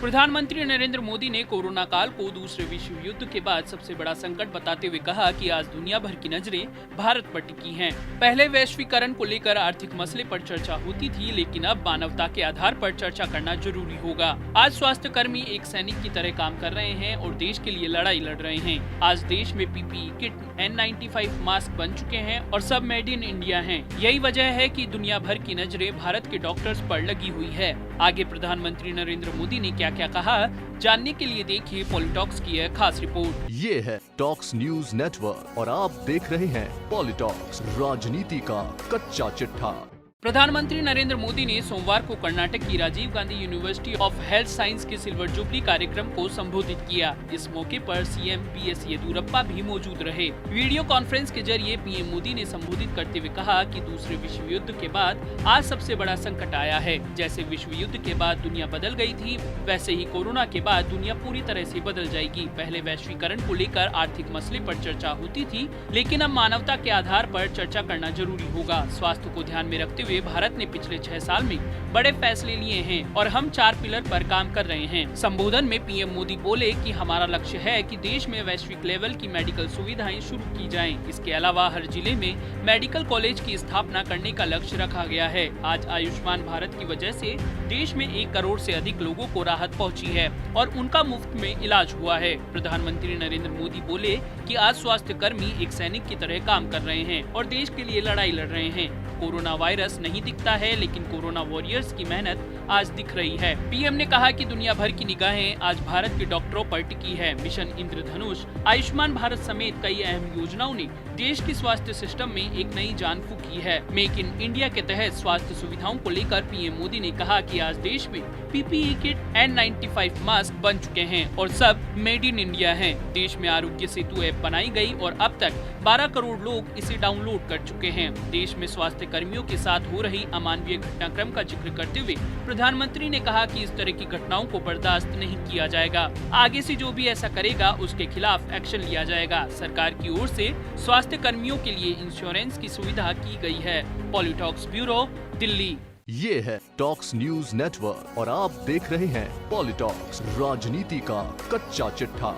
प्रधानमंत्री नरेंद्र मोदी ने कोरोना काल को दूसरे विश्व युद्ध के बाद सबसे बड़ा संकट बताते हुए कहा कि आज दुनिया भर की नजरें भारत पर टिकी हैं। पहले वैश्वीकरण को लेकर आर्थिक मसले पर चर्चा होती थी, लेकिन अब मानवता के आधार पर चर्चा करना जरूरी होगा। आज स्वास्थ्य कर्मी एक सैनिक की तरह काम कर रहे हैं और देश के लिए लड़ाई लड़ रहे हैं। आज देश में पीपीई किट, N95 मास्क बन चुके हैं और सब मेड इन इंडिया हैं। यही वजह है कि दुनिया भर की नजरें भारत के डॉक्टर्स पर लगी हुई है। आगे प्रधानमंत्री नरेंद्र मोदी ने क्या क्या कहा, जानने के लिए देखिए पॉलिटॉक्स की यह खास रिपोर्ट। ये है टॉक्स न्यूज नेटवर्क और आप देख रहे हैं पॉलिटॉक्स, राजनीति का कच्चा चिट्ठा। प्रधानमंत्री नरेंद्र मोदी ने सोमवार को कर्नाटक की Rajiv Gandhi university of health science के सिल्वर जुबली कार्यक्रम को संबोधित किया। इस मौके पर सीएम बीएस येदियुरप्पा भी मौजूद रहे। वीडियो कॉन्फ्रेंस के जरिए पीएम मोदी ने संबोधित करते हुए कहा कि दूसरे विश्व युद्ध के बाद आज सबसे बड़ा संकट आया है। जैसे विश्व युद्ध के बाद दुनिया बदल गई थी, वैसे ही कोरोना के बाद दुनिया पूरी तरह से बदल जाएगी। पहले वैश्वीकरण को लेकर आर्थिक मसले पर चर्चा होती थी, लेकिन अब मानवता के आधार पर चर्चा करना जरूरी होगा। स्वास्थ्य को ध्यान में रखते हुए भारत ने पिछले 6 साल में बड़े फैसले लिए हैं और हम 4 पिलर पर काम कर रहे हैं। संबोधन में पीएम मोदी बोले कि हमारा लक्ष्य है कि देश में वैश्विक लेवल की मेडिकल सुविधाएं शुरू की जाएं। इसके अलावा हर जिले में मेडिकल कॉलेज की स्थापना करने का लक्ष्य रखा गया है। आज आयुष्मान भारत की वजह से देश में 1 करोड़ से अधिक लोगों को राहत पहुँची है और उनका मुफ्त में इलाज हुआ है। प्रधानमंत्री नरेंद्र मोदी बोले कि आज स्वास्थ्य कर्मी एक सैनिक की तरह काम कर रहे हैं और देश के लिए लड़ाई लड़ रहे हैं। कोरोना वायरस नहीं दिखता है, लेकिन कोरोना वॉरियर्स की मेहनत आज दिख रही है। पीएम ने कहा कि दुनिया भर की निगाहें आज भारत के डॉक्टरों पर टिकी है। मिशन इंद्रधनुष, आयुष्मान भारत समेत कई अहम योजनाओं ने देश की स्वास्थ्य सिस्टम में एक नई जान फूंकी है। मेक इन इंडिया के तहत स्वास्थ्य सुविधाओं को लेकर पीएम मोदी ने कहा कि आज देश में पीपीई किट, N95 मास्क बन चुके हैं और सब मेड इन इंडिया हैं। देश में आरोग्य सेतु ऐप बनाई गई और अब तक 12 करोड़ लोग इसे डाउनलोड कर चुके हैं। देश में स्वास्थ्य कर्मियों के साथ हो रही अमानवीय घटनाक्रम का जिक्र करते हुए प्रधानमंत्री ने कहा कि इस तरह की घटनाओं को बर्दाश्त नहीं किया जाएगा। आगे से जो भी ऐसा करेगा उसके खिलाफ एक्शन लिया जाएगा। सरकार की ओर से स्वास्थ्य कर्मियों के लिए इंश्योरेंस की सुविधा की गई है। पॉलिटॉक्स ब्यूरो, दिल्ली। ये है टॉक्स न्यूज नेटवर्क और आप देख रहे हैं पॉलिटॉक्स, राजनीति का कच्चा चिट्ठा।